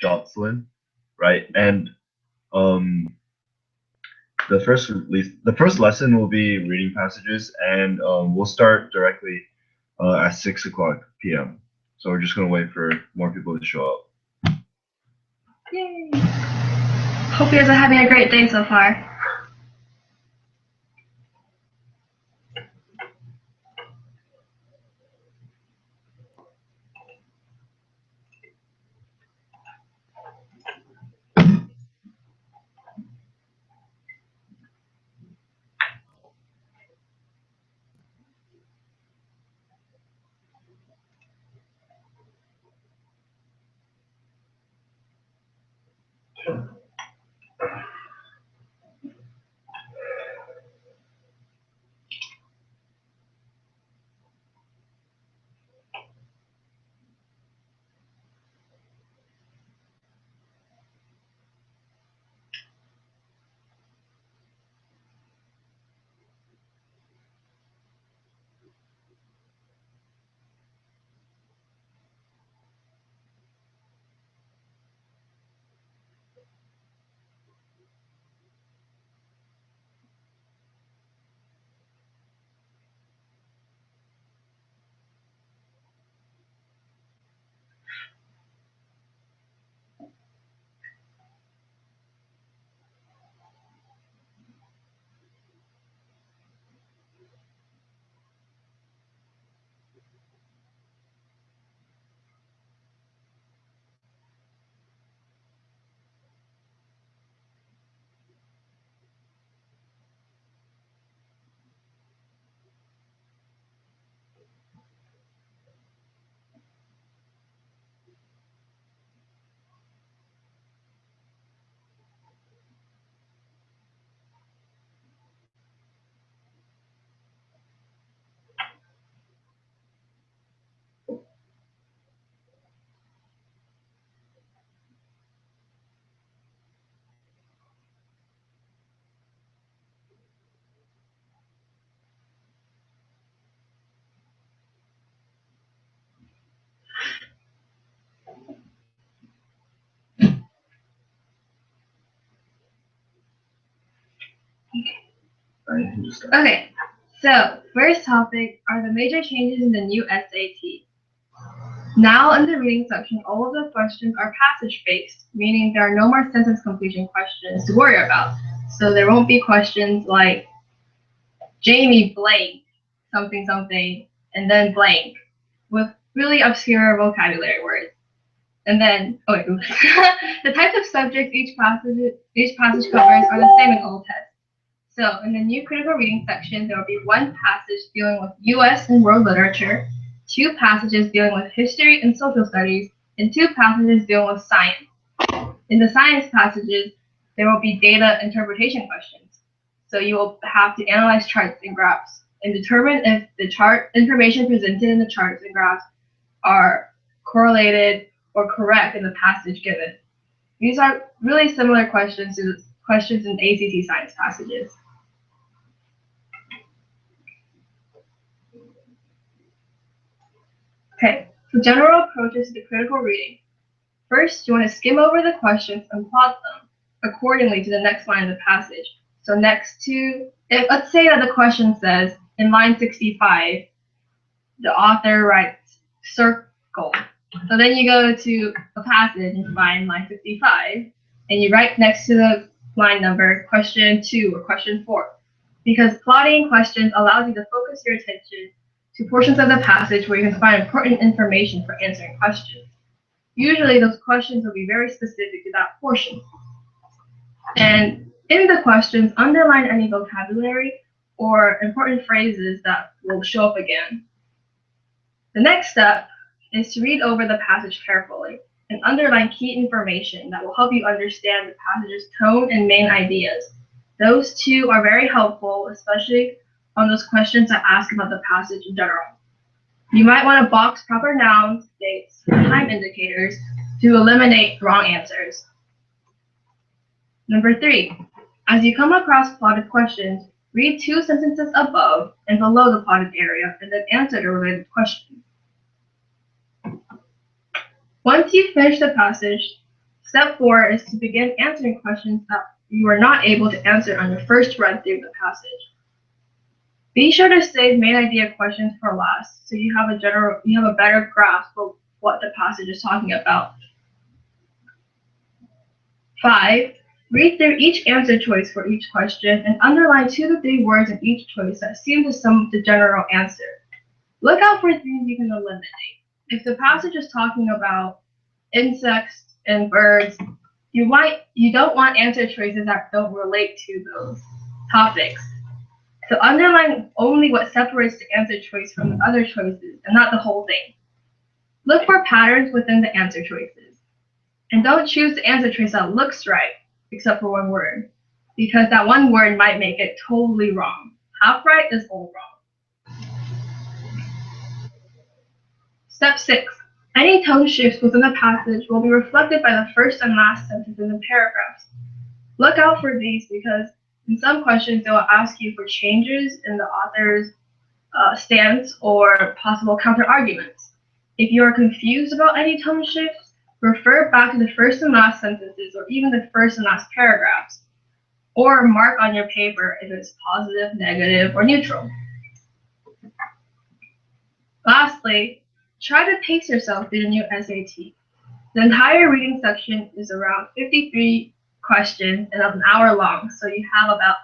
Jocelyn, right? And um, the first lesson will be reading passages, and we'll start directly at 6 o'clock p.m. So we're just gonna wait for more people to show up. Yay! Hope you guys are having a great day so far. Okay, so first topic are the major changes in the new SAT. Now in the reading section, all of the questions are passage-based, meaning there are no more sentence completion questions to worry about. So there won't be questions like Jamie blank, something something, and then blank, with really obscure vocabulary words. And then, oh wait, the types of subjects each passage covers are the same in all tests. So in the new critical reading section, there will be one passage dealing with US and world literature, two passages dealing with history and social studies, and two passages dealing with science. In the science passages, there will be data interpretation questions. So you will have to analyze charts and graphs and determine if the chart information presented in the charts and graphs are correlated or correct in the passage given. These are really similar questions to the questions in ACT science passages. Okay, so general approaches to critical reading. First, you want to skim over the questions and plot them accordingly to the next line of the passage. So next to, let's say that the question says, in line 65, the author writes circle. So then you go to a passage and find line 65, and you write next to the line number question 2 or question 4. Because plotting questions allows you to focus your attention to portions of the passage where you can find important information for answering questions. Usually those questions will be very specific to that portion. And in the questions, underline any vocabulary or important phrases that will show up again. The next step is to read over the passage carefully and underline key information that will help you understand the passage's tone and main ideas. Those two are very helpful, especially on those questions that ask about the passage in general. You might want to box proper nouns, dates, and time indicators to eliminate wrong answers. Number 3, as you come across plotted questions, read 2 sentences above and below the plotted area and then answer the related question. Once you finish the passage, Step 4 is to begin answering questions that you are not able to answer on your first run through the passage. Be sure to save main idea questions for last, so you have a better grasp of what the passage is talking about. 5. Read through each answer choice for each question and underline 2 to 3 words in each choice that seem to sum up the general answer. Look out for things you can eliminate. If the passage is talking about insects and birds, you don't want answer choices that don't relate to those topics. So underline only what separates the answer choice from the other choices and not the whole thing. Look for patterns within the answer choices. And don't choose the answer choice that looks right, except for one word, because that one word might make it totally wrong. Half right is all wrong. Step 6. Any tone shifts within the passage will be reflected by the first and last sentence in the paragraphs. Look out for these because in some questions they will ask you for changes in the author's stance or possible counter-arguments. If you are confused about any tone shifts, refer back to the first and last sentences or even the first and last paragraphs, or mark on your paper if it's positive, negative, or neutral. Lastly, try to pace yourself through the new SAT. The entire reading section is around 53 questions and an hour long, so you have about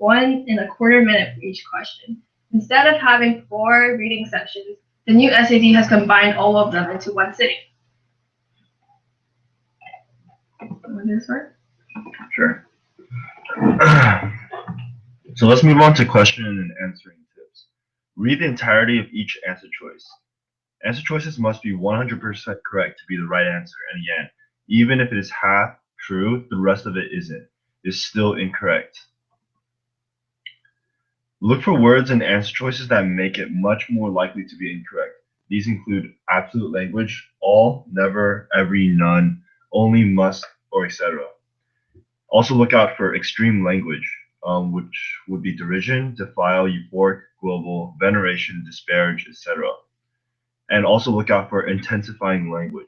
1.25 minutes for each question. Instead of having 4 reading sections, the new SAT has combined all of them into one sitting. This work? Sure. So let's move on to question and answering tips. Read the entirety of each answer choice. Answer choices must be 100% correct to be the right answer, and again, even if it is half true, the rest of it isn't. It's still incorrect. Look for words in answer choices that make it much more likely to be incorrect. These include absolute language, all, never, every, none, only, must, or etc. Also look out for extreme language, which would be derision, defile, euphoric, global, veneration, disparage, etc. And also look out for intensifying language,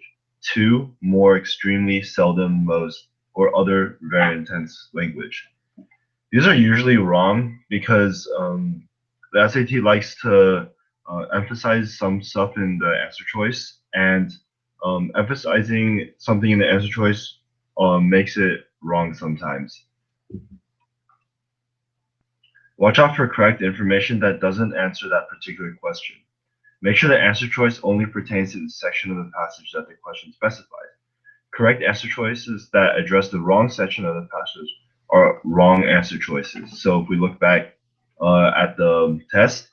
to, more, extremely, seldom, most, or other very intense language. These are usually wrong because the SAT likes to emphasize some stuff in the answer choice, and emphasizing something in the answer choice makes it wrong sometimes. Watch out for correct information that doesn't answer that particular question. Make sure the answer choice only pertains to the section of the passage that the question specifies. Correct answer choices that address the wrong section of the passage are wrong answer choices. So if we look back at the test,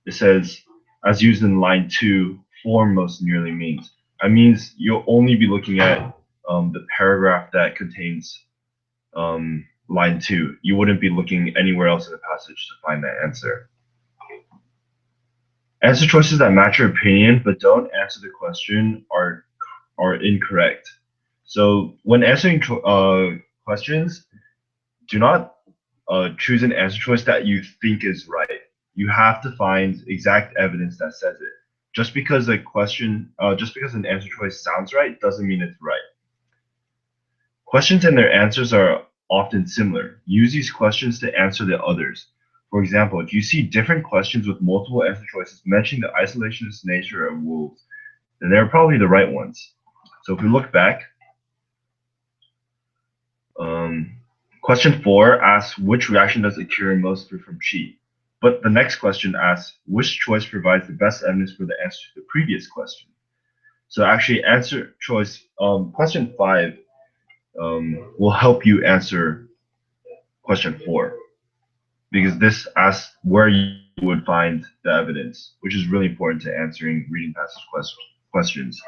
it says, as used in line 2, form most nearly means. That means you'll only be looking at the paragraph that contains line 2. You wouldn't be looking anywhere else in the passage to find that answer. Answer choices that match your opinion but don't answer the question are incorrect. So when answering questions, do not choose an answer choice that you think is right. You have to find exact evidence that says it. Just because an answer choice sounds right doesn't mean it's right. Questions and their answers are often similar. Use these questions to answer the others. For example, if you see different questions with multiple answer choices mentioning the isolationist nature of wolves, then they're probably the right ones. So if we look back, question 4 asks which reaction does occur most from chi? But the next question asks which choice provides the best evidence for the answer to the previous question. So actually answer choice, question 5 will help you answer question 4, because this asks where you would find the evidence, which is really important to answering reading passage questions.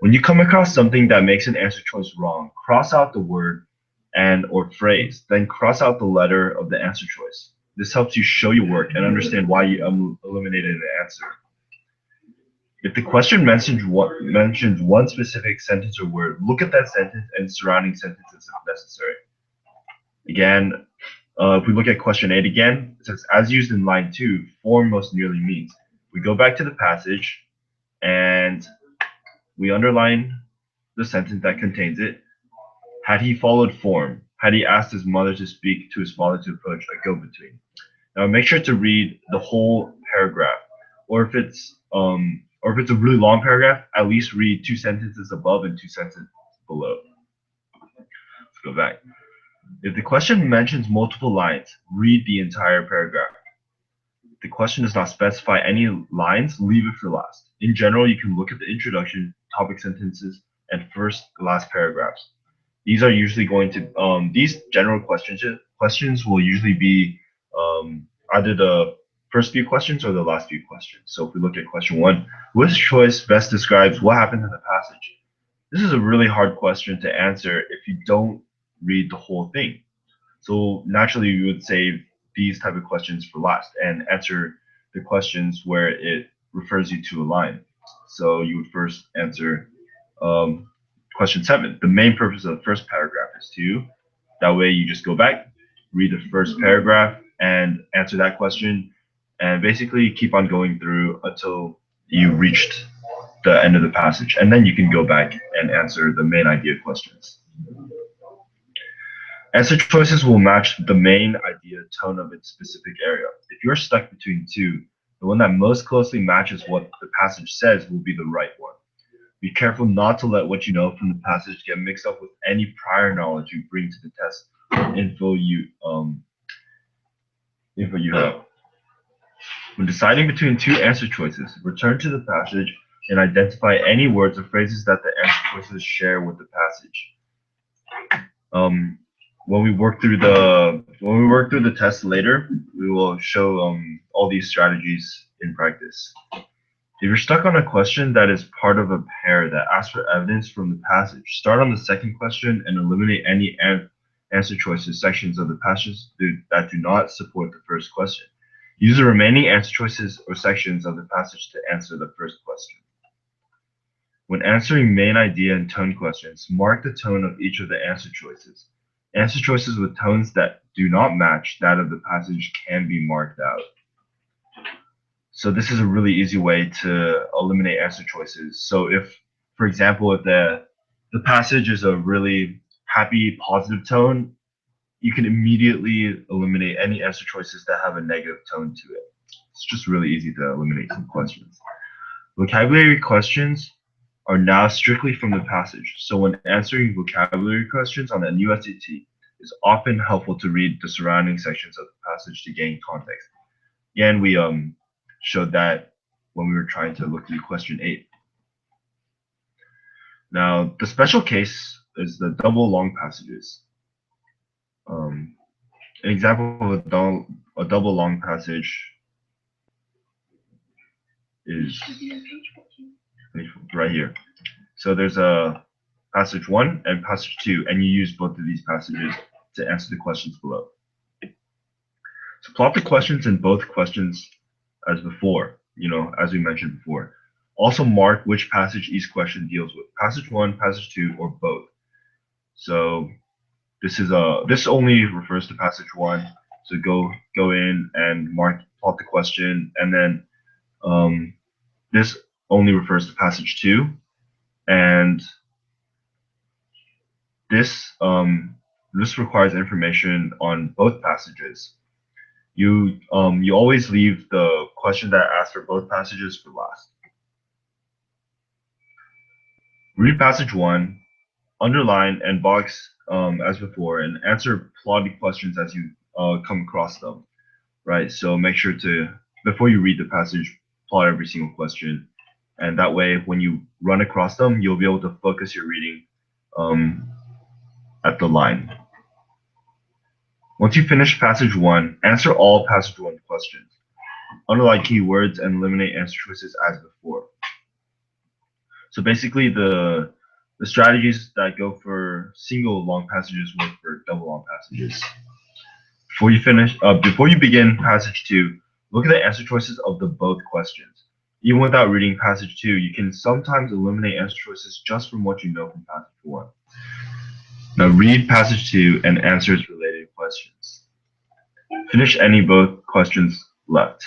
When you come across something that makes an answer choice wrong, cross out the word and or phrase, then cross out the letter of the answer choice. This helps you show your work and understand why you eliminated an answer. If the question mentions one specific sentence or word, look at that sentence and surrounding sentences if necessary. Again, if we look at question 8 again, it says, as used in line 2, form most nearly means. We go back to the passage and we underline the sentence that contains it. Had he followed form? Had he asked his mother to speak to his father to approach a go-between? Now make sure to read the whole paragraph, or if it's a really long paragraph, at least read 2 sentences above and 2 sentences below. Let's go back. If the question mentions multiple lines, read the entire paragraph. If the question does not specify any lines, leave it for last. In general, you can look at the introduction, topic sentences, and first last paragraphs. These are usually going to these general questions will usually be either the first few questions or the last few questions. So if we look at question 1, which choice best describes what happened in the passage? This is a really hard question to answer if you don't read the whole thing. So naturally, you would save these type of questions for last and answer the questions where it refers you to a line. So you would first answer question 7. The main purpose of the first paragraph is to. That way, you just go back, read the first paragraph, and answer that question, and basically keep on going through until you reached the end of the passage, and then you can go back and answer the main idea questions. Answer choices will match the main idea tone of its specific area. If you're stuck between two, the one that most closely matches what the passage says will be the right one. Be careful not to let what you know from the passage get mixed up with any prior knowledge you bring to the test or info you have. When deciding between two answer choices, return to the passage and identify any words or phrases that the answer choices share with the passage. When we work through the test later, we will show all these strategies in practice. If you're stuck on a question that is part of a pair that asks for evidence from the passage, start on the second question and eliminate any answer choices sections of the passage that do not support the first question. Use the remaining answer choices or sections of the passage to answer the first question. When answering main idea and tone questions, mark the tone of each of the answer choices. Answer choices with tones that do not match that of the passage can be marked out. So this is a really easy way to eliminate answer choices. So if, for example, if the passage is a really happy, positive tone, you can immediately eliminate any answer choices that have a negative tone to it. It's just really easy to eliminate some questions. Vocabulary questions are now strictly from the passage. So when answering vocabulary questions on an USDT, it's often helpful to read the surrounding sections of the passage to gain context. Again, we showed that when we were trying to look through question 8. Now, the special case is the double long passages. An example of a double long passage is right here. So there's a passage 1 and passage 2, and you use both of these passages to answer the questions below. So plot the questions in both questions as before, as we mentioned before. Also mark which passage each question deals with, passage 1, passage 2, or both. So this only refers to passage 1. So go in and plot the question, and then this only refers to passage 2, and this requires information on both passages. You always leave the question that asks for both passages for last. Read passage 1, underline and box as before, and answer plotted questions as you come across them. Right. So make sure to, before you read the passage, plot every single question, and that way when you run across them, you'll be able to focus your reading at the line. Once you finish passage 1, answer all passage 1 questions. Underline keywords and eliminate answer choices as before. So basically, the strategies that go for single long passages work for double long passages. Before you begin passage 2, look at the answer choices of the both questions. Even without reading passage 2, you can sometimes eliminate answer choices just from what you know from passage 1. Now read passage 2 and answer its related questions. Finish any both questions left.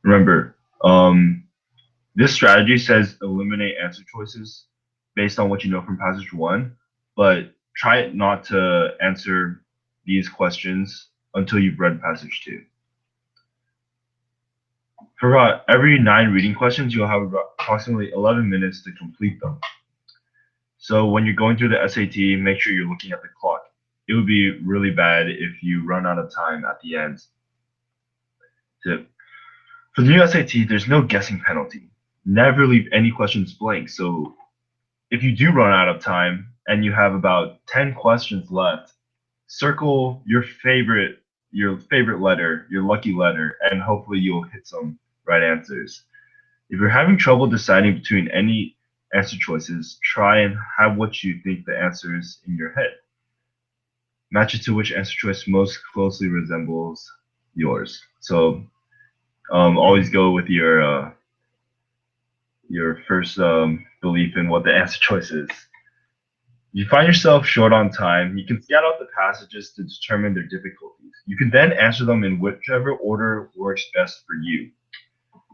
Remember, this strategy says eliminate answer choices, based on what you know from passage 1, but try not to answer these questions until you've read passage 2. For about every 9 reading questions, you'll have about approximately 11 minutes to complete them. So when you're going through the SAT, make sure you're looking at the clock. It would be really bad if you run out of time at the end. Tip. For the new SAT, there's no guessing penalty. Never leave any questions blank. So if you do run out of time and you have about 10 questions left, circle your favorite letter, your lucky letter, and hopefully you'll hit some right answers. If you're having trouble deciding between any answer choices, try and have what you think the answer is in your head. Match it to which answer choice most closely resembles yours. So always go with your first belief in what the answer choice is. If you find yourself short on time, you can scout out the passages to determine their difficulties. You can then answer them in whichever order works best for you.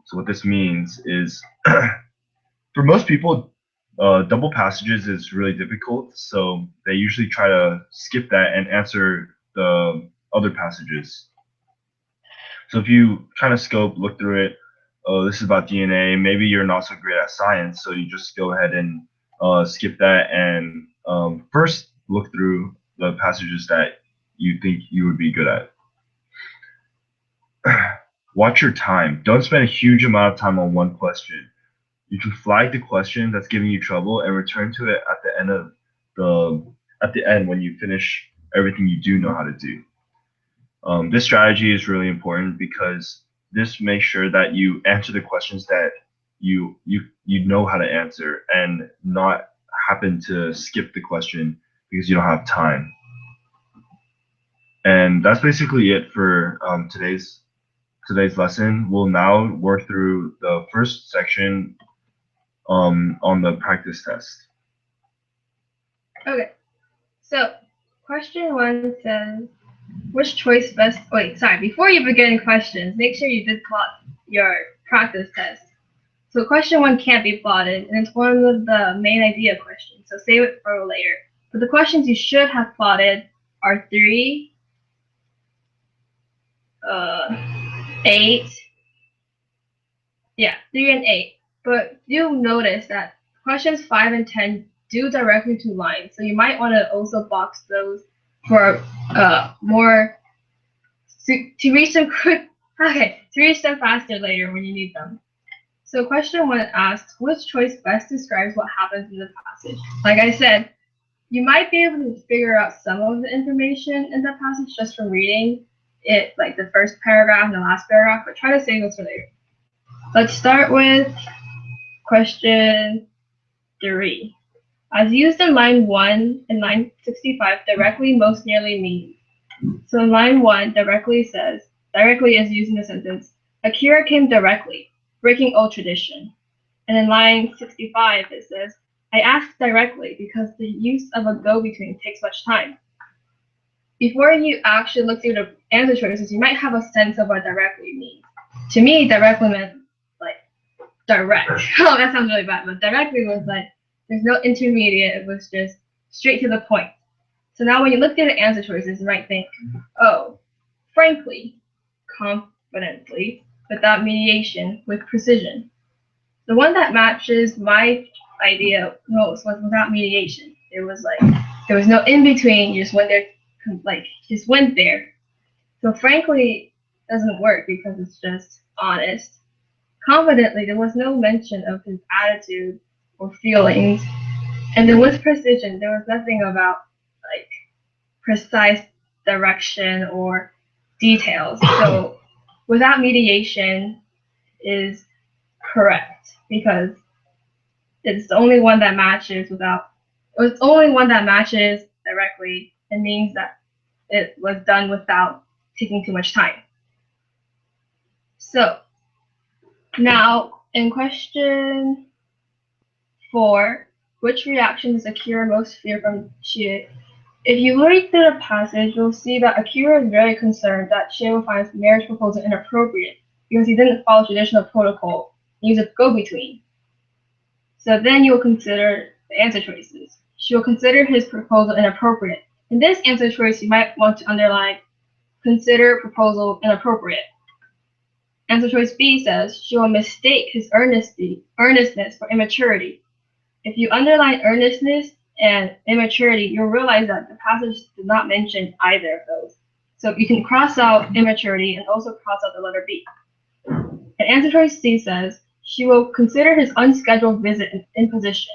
So what this means is, for most people, double passages is really difficult, so they usually try to skip that and answer the other passages. So if you kind of look through it, oh, this is about DNA, maybe you're not so great at science, so you just go ahead and skip that and first look through the passages that you think you would be good at. Watch your time. Don't spend a huge amount of time on one question. You can flag the question that's giving you trouble and return to it at the end when you finish everything you do know how to do. This strategy is really important because this makes sure that you answer the questions that you know how to answer and not happen to skip the question because you don't have time. And that's basically it for today's lesson. We'll now work through the first section on the practice test. Okay, so question 1 says, which choice best, before you begin questions, make sure you did plot your practice test. So question 1 can't be plotted, and it's one of the main idea questions, so save it for later. But the questions you should have plotted are 3, 8, 3 and 8. But you'll notice that questions 5 and 10 do directly to lines, so you might want to also box those for more to reach them faster later when you need them. So question 1 asks, which choice best describes what happens in the passage? Like I said, you might be able to figure out some of the information in that passage just from reading it, like the first paragraph and the last paragraph, but try to save those for later. Let's start with question 3. As used in line 1 and line 65, directly most nearly means. So in line 1, directly is used in the sentence, Akira came directly, breaking old tradition. And in line 65, it says, I asked directly because the use of a go-between takes much time. Before you actually look through the answer choices, you might have a sense of what directly means. To me, directly meant like direct. Oh, that sounds really bad, but directly was like, there's no intermediate, it was just straight to the point. So now when you look through the answer choices, you might think, oh, frankly, confidently, without mediation, with precision. The one that matches my idea most was without mediation. It was like, there was no in-between, you just went there, So frankly, doesn't work because it's just honest. Confidently, there was no mention of his attitude or feelings. And then with precision, there was nothing about like precise direction or details. So without mediation is correct because it's the only one that matches directly. It means that it was done without taking too much time. So now in question 4, which reaction does Akira most fear from Chie? If you read through the passage, you'll see that Akira is very concerned that Chie will find his marriage proposal inappropriate because he didn't follow traditional protocol and use a go-between. So then you'll consider the answer choices. She will consider his proposal inappropriate. In this answer choice, you might want to underline consider proposal inappropriate. Answer choice B says she will mistake his earnestness for immaturity. If you underline earnestness and immaturity, you'll realize that the passage does not mention either of those. So you can cross out immaturity and also cross out the letter B. And answer choice C says she will consider his unscheduled visit an imposition.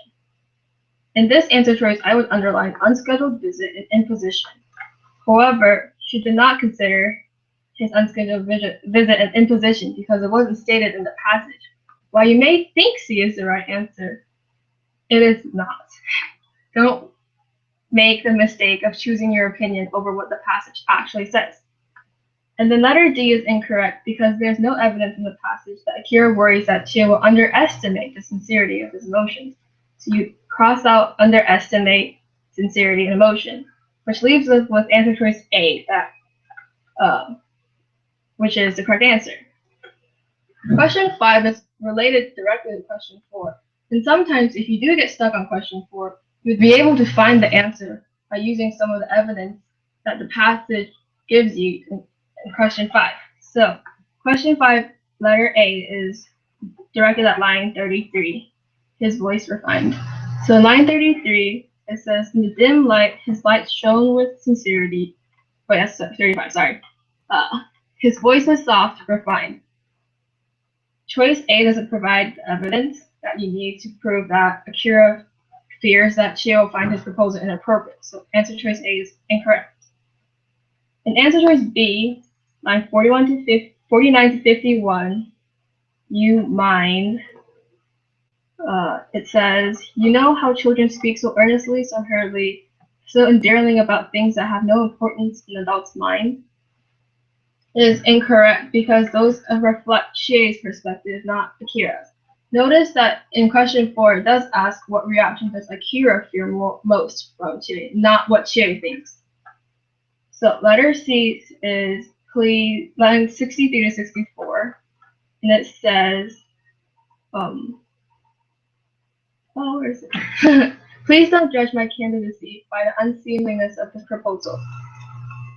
In this answer choice, I would underline unscheduled visit and imposition. However, she did not consider his unscheduled visit an imposition because it wasn't stated in the passage. While you may think C is the right answer, it is not. Don't make the mistake of choosing your opinion over what the passage actually says. And the letter D is incorrect because there's no evidence in the passage that Akira worries that Chie will underestimate the sincerity of his emotions. So you cross out underestimate sincerity and emotion, which leaves us with answer choice A, which is the correct answer. Question 5 is related directly to question 4. And sometimes if you do get stuck on question 4, you'd be able to find the answer by using some of the evidence that the passage gives you in question 5. So question 5, letter A, is directed at line 33, his voice refined. So in line 33, it says, in the dim light, his light shone with sincerity. Wait, that's 35, sorry. His voice was soft, refined. Choice A doesn't provide the evidence that you need to prove that Akira fears that Chie will find his proposal inappropriate. So answer choice A is incorrect. In answer choice B, line 49 to 51, you mind. It says, you know how children speak so earnestly, so hurriedly, so endearingly about things that have no importance in adults' mind. It is incorrect because those reflect Chie's perspective, not Akira's. Notice that in question 4, it does ask what reaction does Akira fear most from Chie, not what Chie thinks. So letter C is line 63 to 64, and it says, where is it? Please don't judge my candidacy by the unseemliness of this proposal.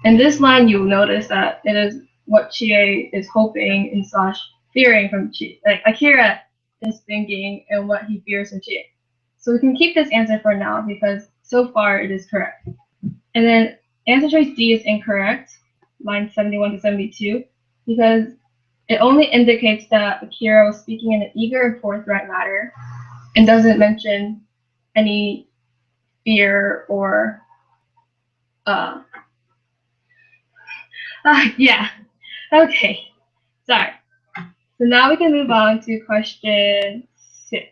In this line, you'll notice that it is what Chie is hoping and / fearing from Chie. Like Akira is thinking and what he fears from Chie. So we can keep this answer for now because so far it is correct. And then answer choice D is incorrect, line 71 to 72, because it only indicates that Akira was speaking in an eager and forthright manner and doesn't mention any fear or yeah. Okay. Sorry. So now we can move on to question 6.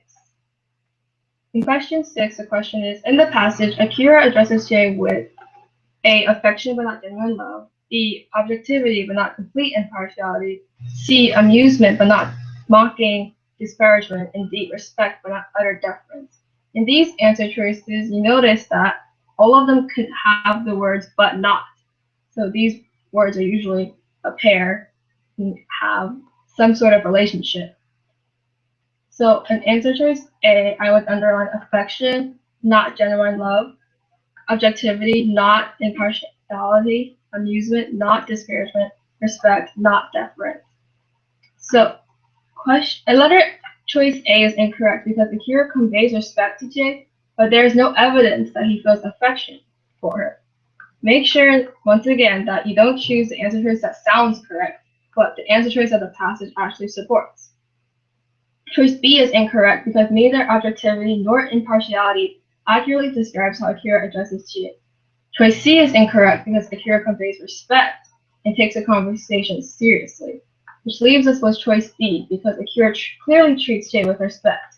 In question 6, the question is, in the passage, Akira addresses Chie with A, affection but not genuine love, B, objectivity but not complete impartiality, C, amusement but not mocking disparagement, and D, respect but not utter deference. In these answer choices, you notice that all of them could have the words but not. So these words are usually a pair and have some sort of relationship. So in answer choice A, I would underline affection, not genuine love, objectivity, not impartiality, amusement, not disparagement, respect, not deference. So letter choice A is incorrect because Akira conveys respect to Chie, but there is no evidence that he feels affection for her. Make sure, once again, that you don't choose the answer choice that sounds correct, but the answer choice that the passage actually supports. Choice B is incorrect because neither objectivity nor impartiality accurately describes how Akira addresses Chie. Choice C is incorrect because Akira conveys respect and takes a conversation seriously, which leaves us with choice D because Akira clearly treats Chie with respect.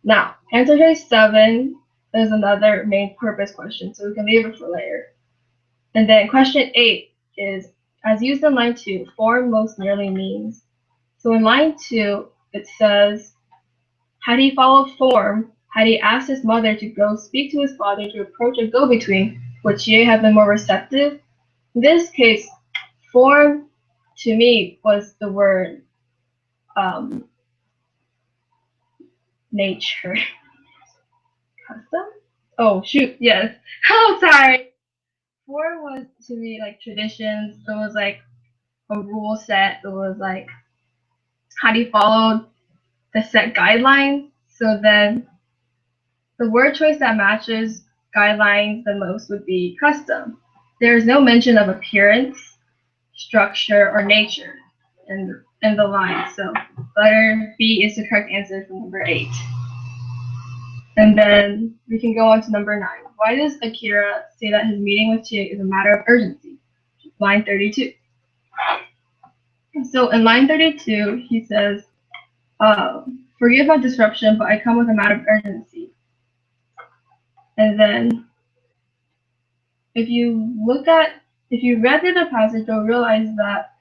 Now, answer choice 7 is another main purpose question, so we can leave it for later. And then question 8 is, as used in line 2, form most nearly means. So in line 2, it says, had he followed form, had he asked his mother to go speak to his father to approach a go-between, would Chie have been more receptive? In this case, form to me was the word nature. Custom? Oh shoot, yes. Oh sorry. 4 was to me like traditions. It was like a rule set. It was like how do you follow the set guidelines? So then the word choice that matches guidelines the most would be custom. There is no mention of appearance, structure, or nature in the line. So letter B is the correct answer for number 8. And then we can go on to number 9. Why does Akira say that his meeting with Chie is a matter of urgency? Line 32. So in line 32, he says, forgive my disruption, but I come with a matter of urgency. And then if you read through the passage, you'll realize that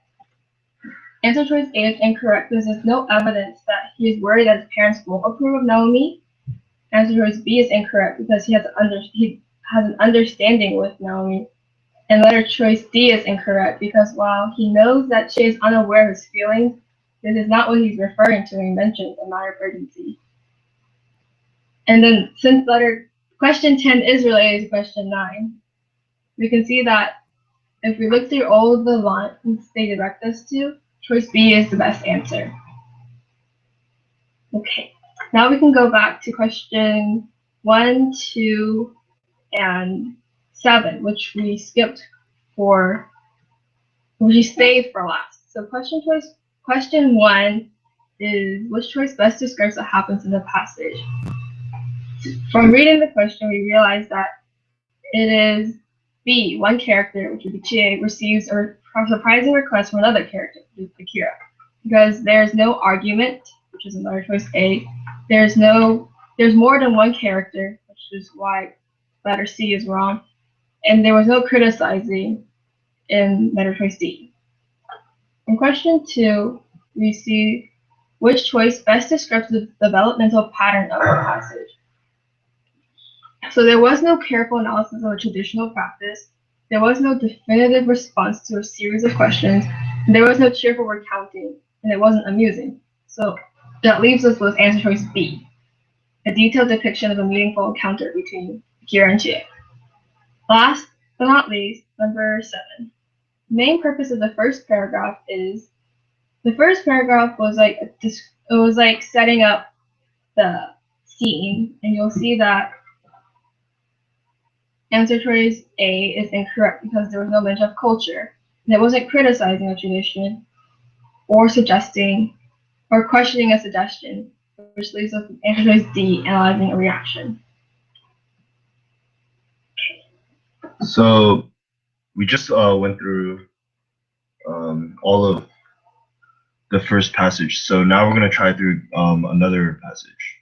answer choice A is incorrect because there's no evidence that he is worried that his parents won't approve of Naomi. Answer choice B is incorrect because he has an understanding with Naomi. And letter choice D is incorrect because while he knows that Chie is unaware of his feelings, this is not what he's referring to when he mentions a matter of urgency. And then since question 10 is related to question 9, we can see that if we look through all of the lines they direct us to, choice B is the best answer. Okay, now we can go back to question 1, 2, and 7, which we saved for last. So question 1 is which choice best describes what happens in the passage? From reading the question, we realize that it is B, one character, which would be Chie, receives a surprising request from another character, which is Akira. Because there's no argument, which is another choice A. There's more than one character, which is why letter C is wrong. And there was no criticizing in letter choice D. In question 2, we see which choice best describes the developmental pattern of the passage. So there was no careful analysis of a traditional practice, there was no definitive response to a series of questions, and there was no cheerful recounting, and it wasn't amusing. So that leaves us with answer choice B, a detailed depiction of a meaningful encounter between Akira and Chie. Last but not least, number 7. The main purpose of the first paragraph was like setting up the scene, and you'll see that answer choice A is incorrect because there was no mention of culture, and it wasn't criticizing a tradition or suggesting or questioning a suggestion, which leaves us with answer choice D, analyzing a reaction. So we just went through all of the first passage. So now we're going to try through another passage.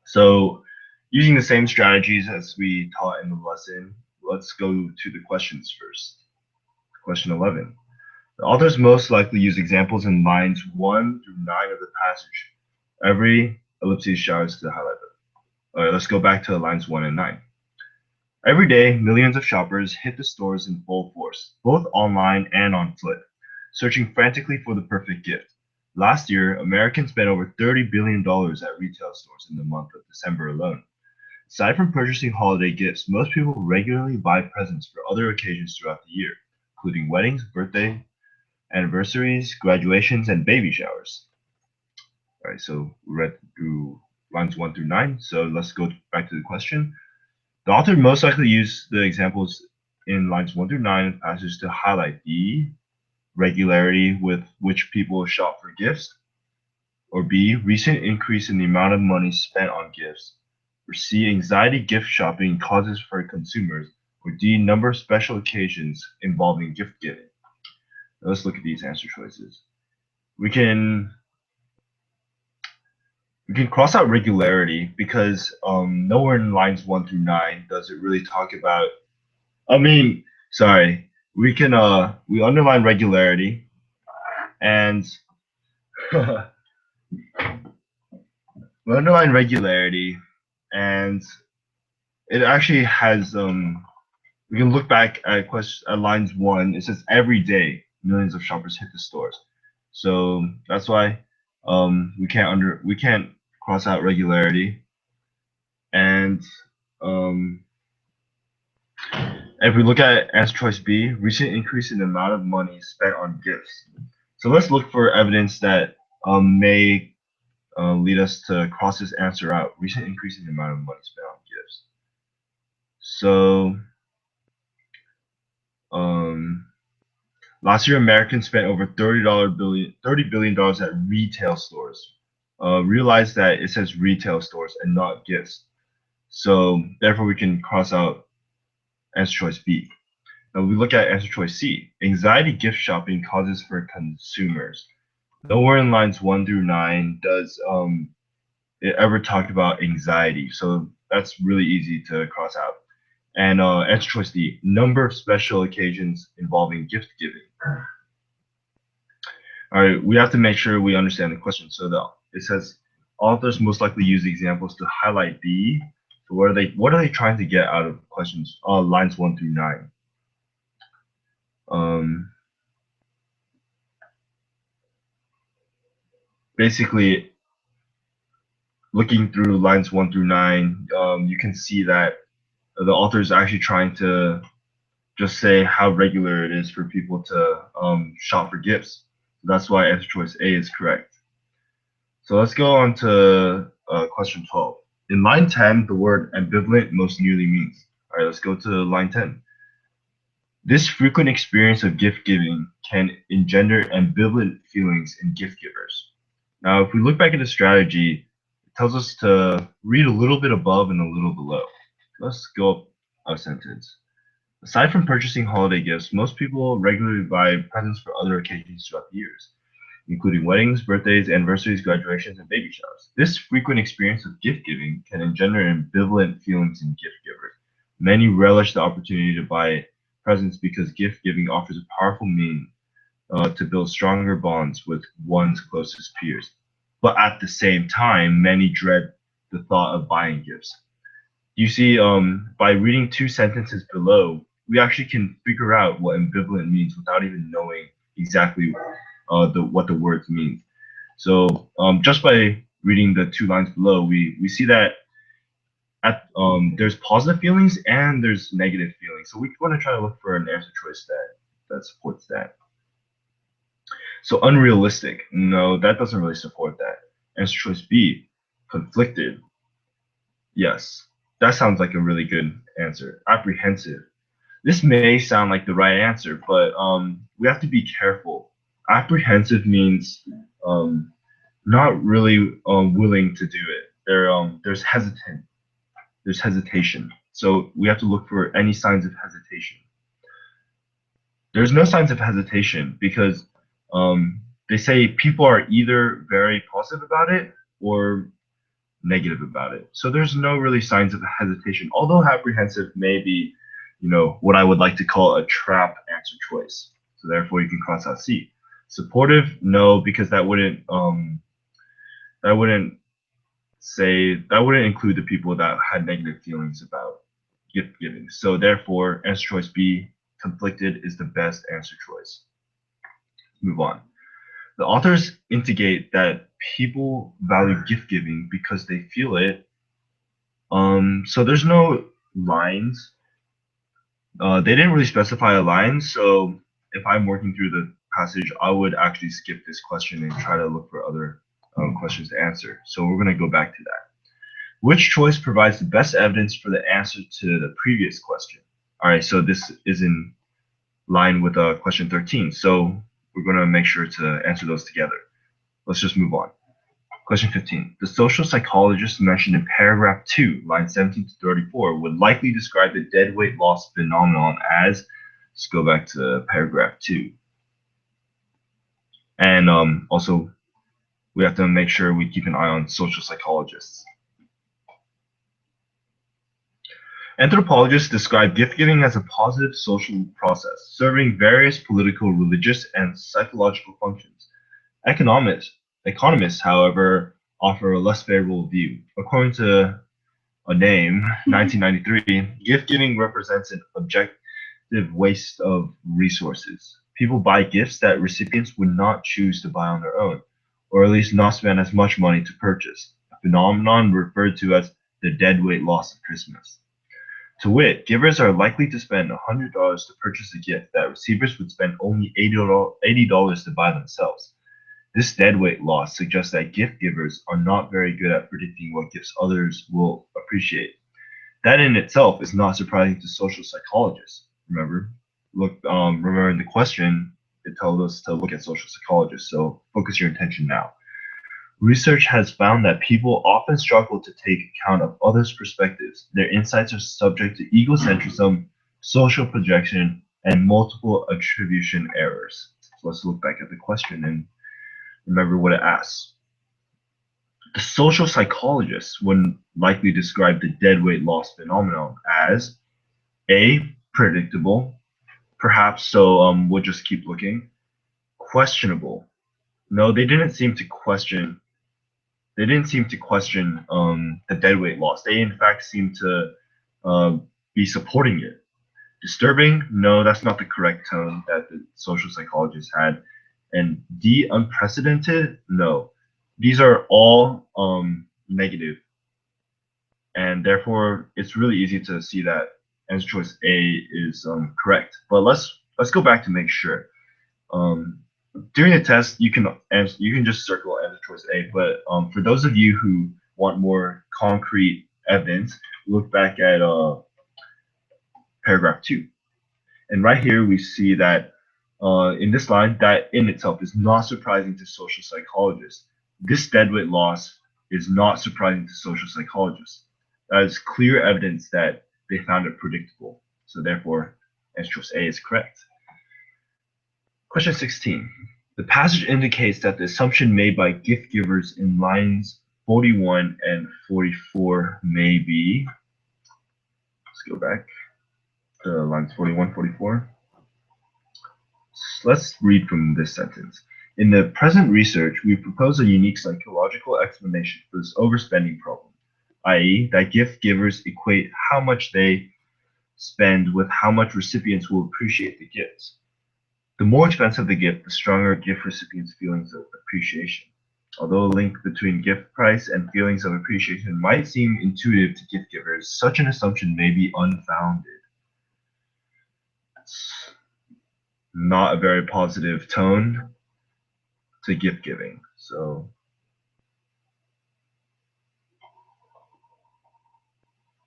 So using the same strategies as we taught in the lesson, let's go to the questions first. Question 11. The authors most likely use examples in lines 1 through 9 of the passage. Every ellipses showers to highlight them. All right, let's go back to lines 1 and 9. Every day, millions of shoppers hit the stores in full force, both online and on foot, searching frantically for the perfect gift. Last year, Americans spent over $30 billion at retail stores in the month of December alone. Aside from purchasing holiday gifts, most people regularly buy presents for other occasions throughout the year, including weddings, birthday, anniversaries, graduations, and baby showers. All right, so we read through lines 1 through 9, so let's go back to the question. The author most likely used the examples in lines 1 through 9 of the passage to highlight the regularity with which people shop for gifts, or B, recent increase in the amount of money spent on gifts, or C, anxiety gift shopping causes for consumers, or D, number of special occasions involving gift giving. Now let's look at these answer choices. We can cross out regularity because nowhere in lines 1 through 9 does it really talk about. We can we underline regularity, and we underline regularity, and it actually has we can look back at lines 1. It says every day millions of shoppers hit the stores, so that's why we can't cross out regularity. And if we look at answer choice B, recent increase in the amount of money spent on gifts. So let's look for evidence that may lead us to cross this answer out. Recent increase in the amount of money spent on gifts. So last year, Americans spent over $30 billion at retail stores. Realize that it says retail stores and not gifts. So therefore, we can cross out answer choice B. Now we look at answer choice C. Anxiety gift shopping causes for consumers. Nowhere in lines 1 through 9 does it ever talk about anxiety. So that's really easy to cross out. And answer choice D. Number of special occasions involving gift giving. All right, we have to make sure we understand the question. So it says authors most likely use examples to highlight B. So what are they trying to get out of questions lines 1 through 9? Basically, looking through lines 1 through 9, you can see that the author is actually trying to just say how regular it is for people to shop for gifts. That's why answer choice A is correct. So let's go on to question 12. In line 10, the word ambivalent most nearly means. All right, let's go to line 10. This frequent experience of gift giving can engender ambivalent feelings in gift givers. Now, if we look back at the strategy, it tells us to read a little bit above and a little below. Let's go up a sentence. Aside from purchasing holiday gifts, most people regularly buy presents for other occasions throughout the years, including weddings, birthdays, anniversaries, graduations, and baby showers. This frequent experience of gift giving can engender ambivalent feelings in gift givers. Many relish the opportunity to buy presents because gift giving offers a powerful means to build stronger bonds with one's closest peers. But at the same time, many dread the thought of buying gifts. You see, by reading 2 sentences below, we actually can figure out what ambivalent means without even knowing exactly what the words mean. So just by reading the 2 lines below, we see that there's positive feelings and there's negative feelings. So we want to try to look for an answer choice that supports that. So unrealistic, no, that doesn't really support that. Answer choice B, conflicted. Yes, that sounds like a really good answer. Apprehensive. This may sound like the right answer, but we have to be careful. Apprehensive means not really willing to do it. There's hesitation. So we have to look for any signs of hesitation. There's no signs of hesitation because they say people are either very positive about it or negative about it. So there's no really signs of hesitation, although apprehensive may be, what I would like to call a trap answer choice. So therefore you can cross out C. Supportive, no, because that wouldn't include the people that had negative feelings about gift giving. So therefore answer choice B, conflicted, is the best answer choice. Move on. The authors indicate that people value gift giving because they feel it. So there's no lines. They didn't really specify a line. So if I'm working through the passage, I would actually skip this question and try to look for other questions to answer. So we're going to go back to that. Which choice provides the best evidence for the answer to the previous question? All right, so this is in line with question 13. So we're going to make sure to answer those together. Let's just move on. Question 15. The social psychologist mentioned in paragraph 2, line 17 to 34, would likely describe the deadweight loss phenomenon as, let's go back to paragraph 2. And also, we have to make sure we keep an eye on social psychologists. Anthropologists describe gift-giving as a positive social process, serving various political, religious, and psychological functions. Economists, however, offer a less favorable view. According to a name, 1993, gift-giving represents an objective waste of resources. People buy gifts that recipients would not choose to buy on their own, or at least not spend as much money to purchase. A phenomenon referred to as the deadweight loss of Christmas. To wit, givers are likely to spend $100 to purchase a gift that receivers would spend only $80 to buy themselves. This deadweight loss suggests that gift givers are not very good at predicting what gifts others will appreciate. That in itself is not surprising to social psychologists. Remember in the question, it told us to look at social psychologists, so focus your attention now. Research has found that people often struggle to take account of others' perspectives. Their insights are subject to egocentrism, social projection, and multiple attribution errors. So let's look back at the question and remember what it asks. The social psychologists would likely describe the deadweight loss phenomenon as A, predictable, perhaps, so we'll just keep looking. Questionable. No, they didn't seem to question the deadweight loss. They in fact seem to be supporting it. Disturbing? No, that's not the correct tone that the social psychologists had. And D, unprecedented? No. These are all negative. And therefore, it's really easy to see that answer choice A is correct. But let's go back to make sure. During the test, you can just circle answer choice A. But for those of you who want more concrete evidence, look back at paragraph 2. And right here we see that in this line, that in itself is not surprising to social psychologists. This deadweight loss is not surprising to social psychologists. That is clear evidence that they found it predictable. So therefore, answer choice A is correct. Question 16. The passage indicates that the assumption made by gift givers in lines 41 and 44 may be, let's go back to lines 41, 44. Let's read from this sentence. In the present research, we propose a unique psychological explanation for this overspending problem, i.e., that gift givers equate how much they spend with how much recipients will appreciate the gifts. The more expensive the gift, the stronger gift recipients' feelings of appreciation. Although a link between gift price and feelings of appreciation might seem intuitive to gift givers, such an assumption may be unfounded. It's not a very positive tone to gift giving. So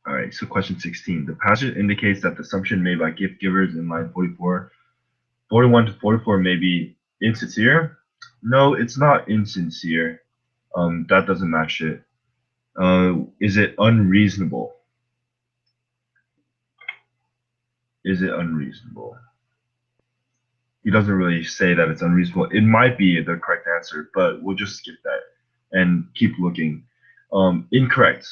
all right, so question 16. The passage indicates that the assumption made by gift givers in line 41 to 44 may be insincere. No, it's not insincere. That doesn't match it. Is it unreasonable? Is it unreasonable? He doesn't really say that it's unreasonable. It might be the correct answer, but we'll just skip that and keep looking. Incorrect.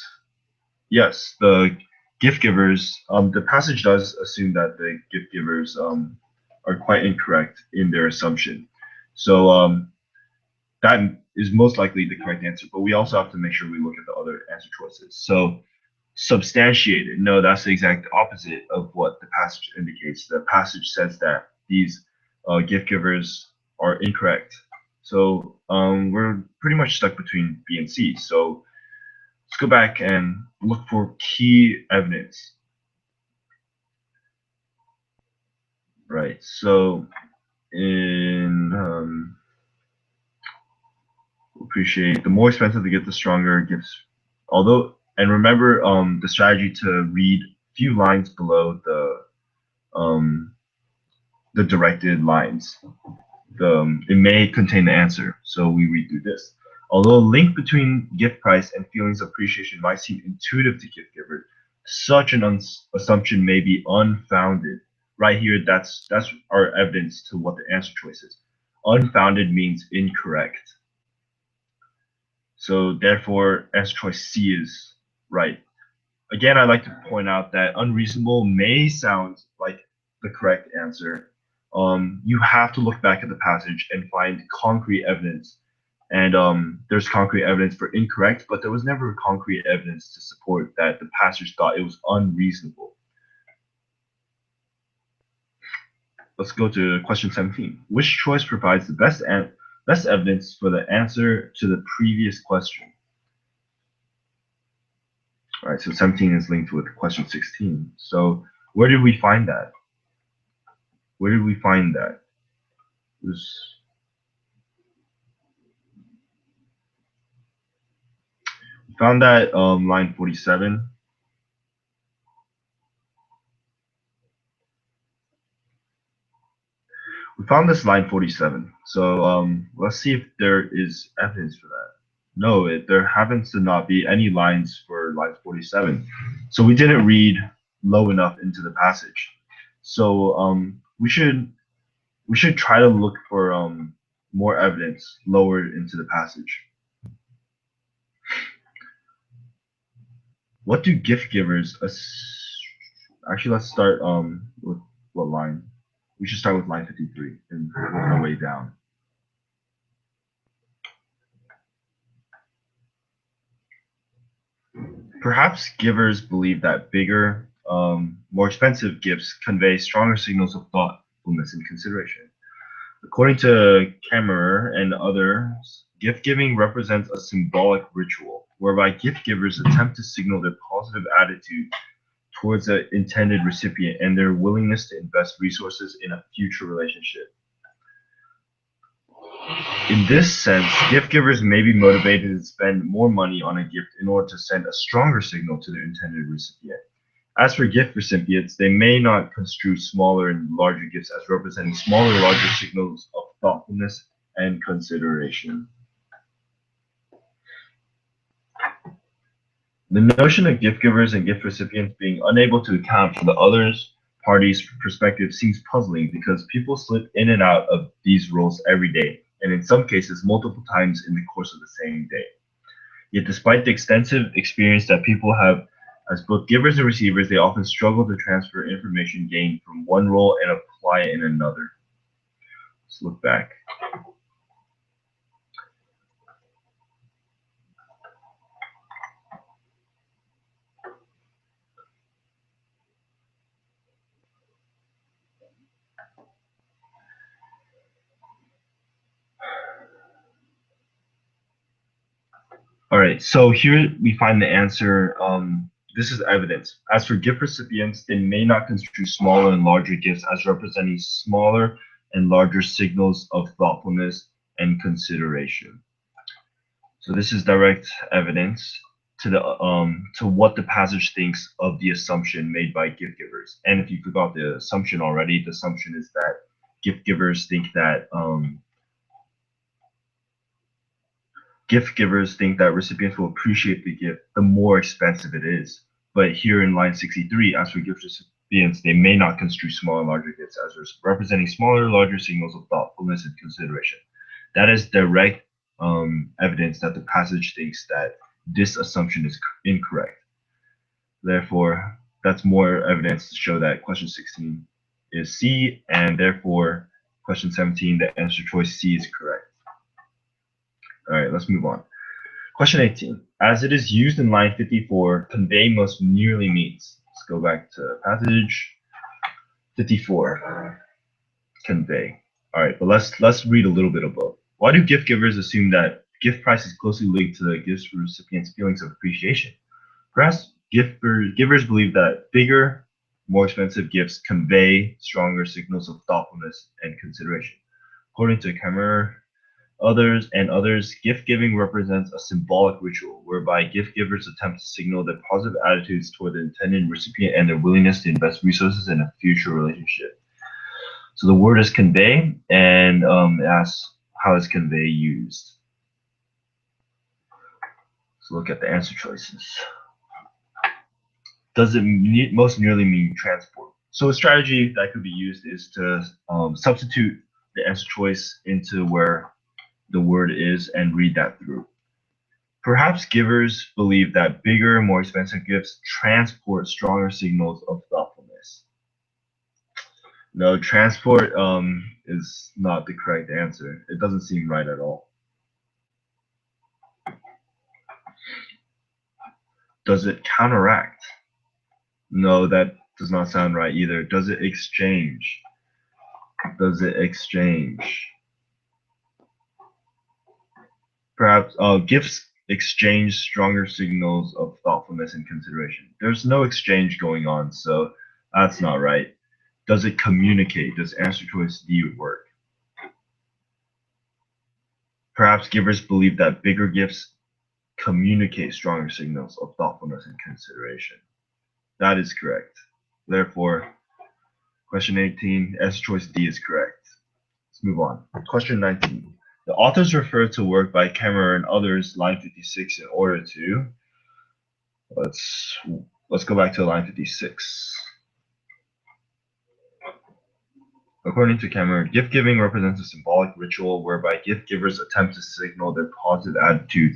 Yes, the gift givers, the passage does assume that the gift givers are quite incorrect in their assumption. So that is most likely the correct answer, but we also have to make sure we look at the other answer choices. So substantiated, no, that's the exact opposite of what the passage indicates. The passage says that these gift givers are incorrect. So we're pretty much stuck between B and C. So let's go back and look for key evidence. Right, so in appreciate, the more expensive the gift, the stronger gifts. Although, and remember the strategy to read a few lines below the directed lines. It may contain the answer, so we read through this. Although a link between gift price and feelings of appreciation might seem intuitive to gift givers, such an assumption may be unfounded. Right here, that's our evidence to what the answer choice is. Unfounded means incorrect. So therefore, answer choice C is right. Again, I'd like to point out that unreasonable may sound like the correct answer. You have to look back at the passage and find concrete evidence. And there's concrete evidence for incorrect, but there was never concrete evidence to support that the passage thought it was unreasonable. Let's go to question 17. Which choice provides the best evidence for the answer to the previous question? All right, so 17 is linked with question 16. So where did we find that? Where did we find that? We found that line 47. We found this line 47. So let's see if there is evidence for that. No, there happens to not be any lines for line 47. So we didn't read low enough into the passage. So we should try to look for more evidence lower into the passage. What do gift givers actually, let's start with what line? We should start with line 53 and work our way down. Perhaps givers believe that bigger, more expensive gifts convey stronger signals of thoughtfulness and consideration. According to Kammerer and others, gift giving represents a symbolic ritual whereby gift givers attempt to signal their positive attitude towards the intended recipient and their willingness to invest resources in a future relationship. In this sense, gift givers may be motivated to spend more money on a gift in order to send a stronger signal to their intended recipient. As for gift recipients, they may not construe smaller and larger gifts as representing smaller or larger signals of thoughtfulness and consideration. The notion of gift givers and gift recipients being unable to account for the other party's perspective seems puzzling because people slip in and out of these roles every day, and in some cases multiple times in the course of the same day. Yet despite the extensive experience that people have as both givers and receivers, they often struggle to transfer information gained from one role and apply it in another. Let's look back. All right, so here we find the answer. This is evidence. As for gift recipients, they may not construe smaller and larger gifts as representing smaller and larger signals of thoughtfulness and consideration. So this is direct evidence to the to what the passage thinks of the assumption made by gift givers. And if you forgot the assumption already, the assumption is that gift givers think that recipients will appreciate the gift the more expensive it is. But here in line 63, as for gift recipients, they may not construe small and larger gifts as representing smaller or larger signals of thoughtfulness and consideration. That is direct evidence that the passage thinks that this assumption is incorrect. Therefore, that's more evidence to show that question 16 is C, and therefore question 17, the answer choice C is correct. All right, let's move on. Question 18. As it is used in line 54, convey most nearly means. Let's go back to passage 54. Convey. All right, but let's read a little bit of both. Why do gift givers assume that gift price is closely linked to the gift recipient's feelings of appreciation? Perhaps givers believe that bigger, more expensive gifts convey stronger signals of thoughtfulness and consideration. According to Kammerer, others, gift giving represents a symbolic ritual whereby gift givers attempt to signal their positive attitudes toward the intended recipient and their willingness to invest resources in a future relationship. So the word is convey, and it asks, how is convey used? Let's look at the answer choices. Does it most nearly mean transport? So a strategy that could be used is to substitute the answer choice into where the word is and read that through. Perhaps givers believe that bigger, more expensive gifts transport stronger signals of thoughtfulness. No, transport is not the correct answer. It doesn't seem right at all. Does it counteract? No, that does not sound right either. Does it exchange? Does it exchange? Perhaps gifts exchange stronger signals of thoughtfulness and consideration. There's no exchange going on, so that's not right. Does it communicate? Does answer choice D work? Perhaps givers believe that bigger gifts communicate stronger signals of thoughtfulness and consideration. That is correct. Therefore, question 18, answer choice D is correct. Let's move on. Question 19. The authors refer to work by Kemmerer and others, line 56, in order to. Let's go back to line 56. According to Kemmerer, gift giving represents a symbolic ritual whereby gift givers attempt to signal their positive attitude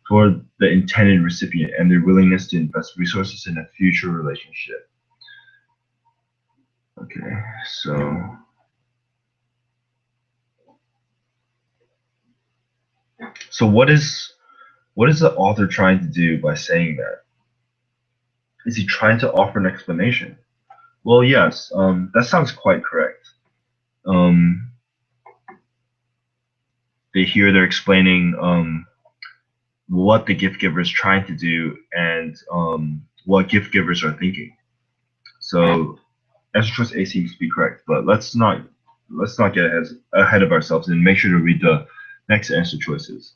toward the intended recipient and their willingness to invest resources in a future relationship. Okay, so what is the author trying to do by saying that? Is he trying to offer an explanation? Well, yes, that sounds quite correct. They're explaining what the gift giver is trying to do and what gift givers are thinking. So answer choice A seems to be correct, but let's not get ahead of ourselves and make sure to read the next answer choices.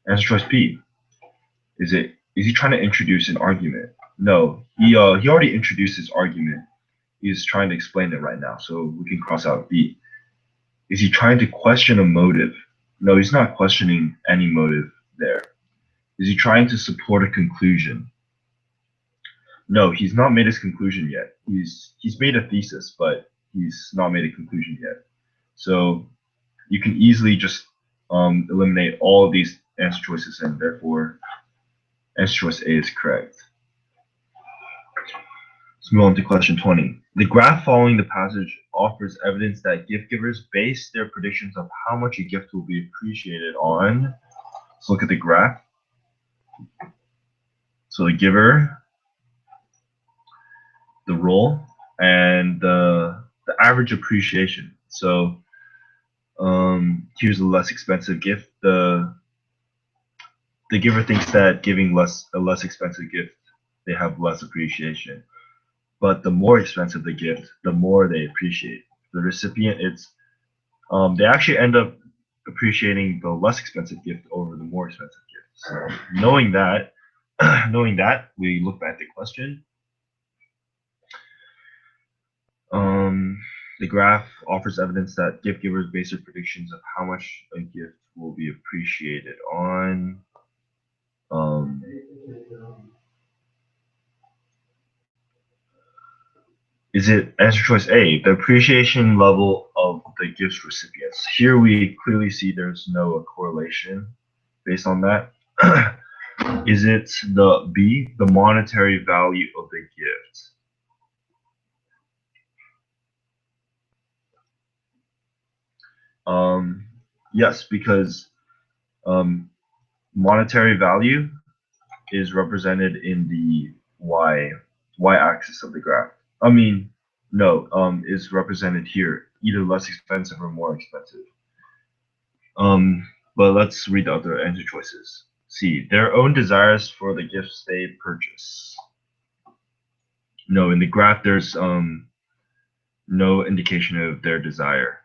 Answer choice B. Is he trying to introduce an argument? No, he already introduced his argument. He's trying to explain it right now, so we can cross out B. Is he trying to question a motive? No, he's not questioning any motive there. Is he trying to support a conclusion? No, he's not made his conclusion yet. He's made a thesis, but he's not made a conclusion yet. So you can easily just eliminate all of these answer choices, and therefore answer choice A is correct. Let's move on to question 20. The graph following the passage offers evidence that gift givers base their predictions of how much a gift will be appreciated on. Let's look at the graph. So the giver, the role, and the average appreciation. So here's a less expensive gift. The giver thinks that giving a less expensive gift, they have less appreciation. But the more expensive the gift, the more they appreciate. The recipient, they actually end up appreciating the less expensive gift over the more expensive gift. So knowing that, we look back at the question. The graph offers evidence that gift givers base their predictions of how much a gift will be appreciated on. Is it answer choice A, the appreciation level of the gift recipients? Here we clearly see there's no correlation based on that. Is it the B, the monetary value of the gift? Yes, because monetary value is represented in the y-axis of the graph. I mean, no, is represented here, either less expensive or more expensive. But let's read the other answer choices. C, their own desires for the gifts they purchase. No, in the graph there's no indication of their desire.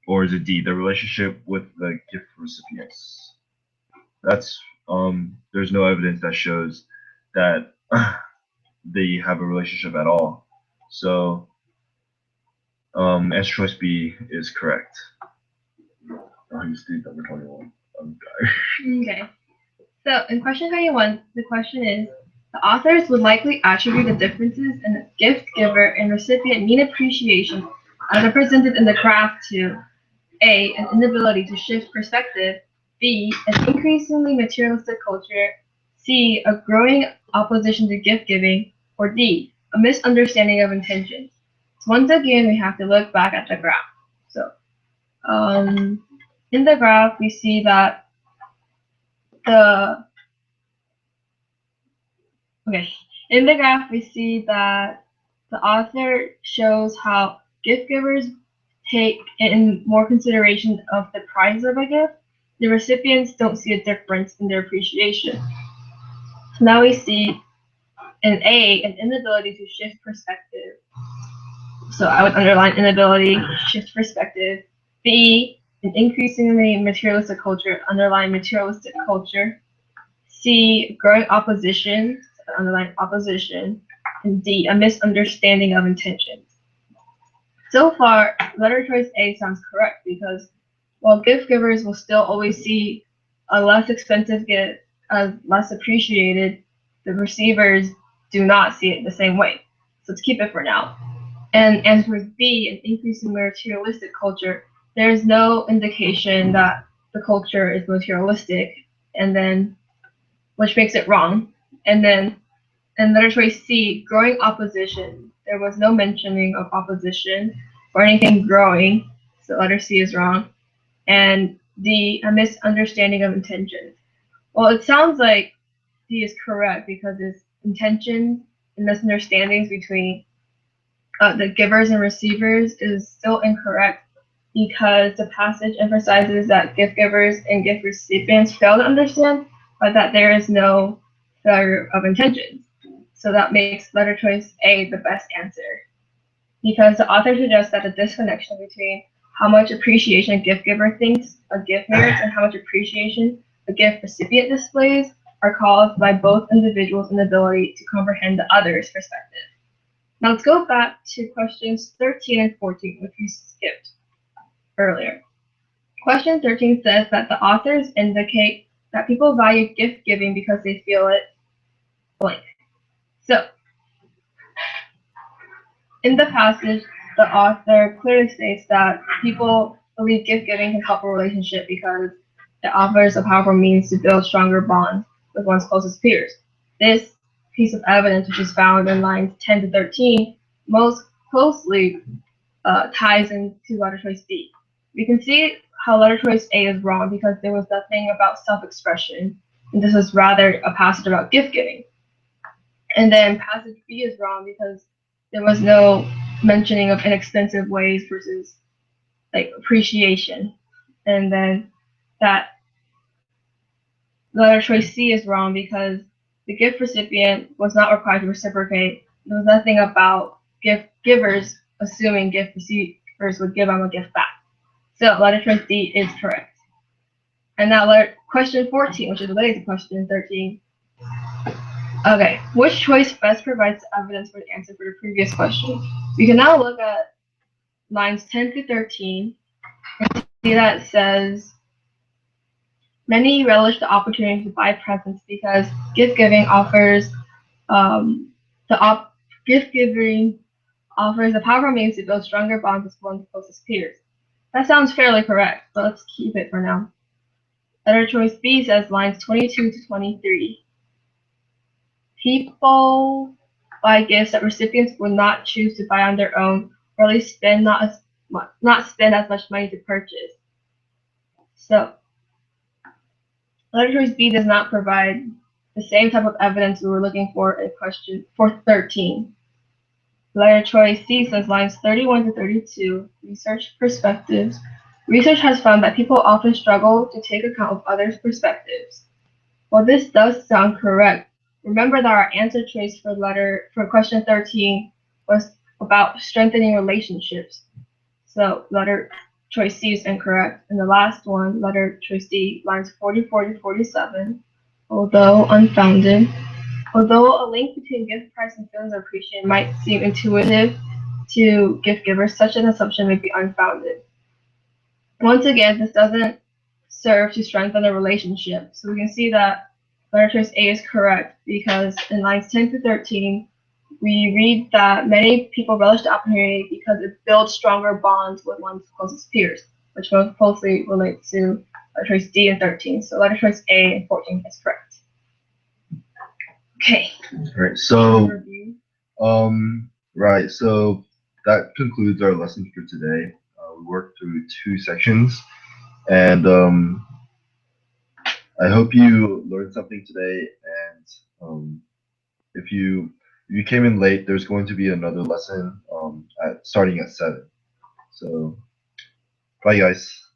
Or is it D, the relationship with the gift recipients? That's there's no evidence that shows that they have a relationship at all. So answer choice B is correct. I just did number 21. Okay. So in question 21, the question is, the authors would likely attribute the differences in the gift giver and recipient mean appreciation as represented in the graph to A, an inability to shift perspective, B, an increasingly materialistic culture, C, a growing opposition to gift giving, or D, a misunderstanding of intentions. So once again, we have to look back at the graph. So in the graph, we see that in the graph, we see that the author shows how gift givers take in more consideration of the price of a gift, the recipients don't see a difference in their appreciation. So now we see in A, an inability to shift perspective. So I would underline inability, shift perspective. B, an increasingly materialistic culture, underline materialistic culture. C, growing opposition, underline opposition. And D, a misunderstanding of intentions. So far, letter choice A sounds correct because while gift givers will still always see a less expensive gift as less appreciated, the receivers do not see it the same way. So let's keep it for now. And as for B, an increasing materialistic culture, there is no indication that the culture is materialistic, and then which makes it wrong. And then in letter choice C, growing opposition, there was no mentioning of opposition or anything growing, so letter C is wrong. And D, a misunderstanding of intentions. Well, it sounds like D is correct because it's intentions and misunderstandings between the givers and receivers is still incorrect because the passage emphasizes that gift givers and gift recipients fail to understand, but that there is no failure of intentions. So that makes letter choice A the best answer. Because the author suggests that the disconnection between how much appreciation a gift giver thinks a gift merits and how much appreciation a gift recipient displays are caused by both individuals' inability to comprehend the other's perspective. Now let's go back to questions 13 and 14, which we skipped earlier. Question 13 says that the authors indicate that people value gift giving because they feel it blank. So, in the passage, the author clearly states that people believe gift giving can help a relationship because it offers a powerful means to build stronger bonds with one's closest peers. This piece of evidence, which is found in lines 10 to 13, most closely ties into letter choice B. We can see how letter choice A is wrong because there was nothing about self-expression, and this is rather a passage about gift giving. And then passage B is wrong because there was no mentioning of inexpensive ways versus like appreciation. And then that letter choice C is wrong because the gift recipient was not required to reciprocate. There was nothing about gift givers assuming gift receivers would give them a gift back. So letter choice D is correct. And now question 14, which is related to question 13. Okay, which choice best provides evidence for the answer for the previous question? We can now look at lines 10 through 13 and see that it says, many relish the opportunity to buy presents because gift giving offers gift giving offers a powerful means to build stronger bonds with one's closest peers. That sounds fairly correct, but let's keep it for now. Letter choice B says lines 22 to 23. People buy gifts that recipients would not choose to buy on their own, or at least not spend as much money to purchase. So, letter choice B does not provide the same type of evidence we were looking for in question 13. Letter choice C says lines 31 to 32, research perspectives. Research has found that people often struggle to take account of others' perspectives. While this does sound correct, remember that our answer choice for question 13 was about strengthening relationships. So letter choice C is incorrect. And the last one, letter choice D, lines 44 to 47, although unfounded. Although a link between gift price and feelings of appreciation might seem intuitive to gift givers, such an assumption may be unfounded. Once again, this doesn't serve to strengthen the relationship. So we can see that letter choice A is correct because in lines 10 to 13, we read that many people relish the opportunity because it builds stronger bonds with one's closest peers, which most closely relates to letter choice D and 13. So letter choice A and 14 is correct. Okay. Right. So, right. So that concludes our lesson for today. We worked through 2 sections, and I hope you learned something today. And if you came in late, there's going to be another lesson starting at 7. So, bye, guys.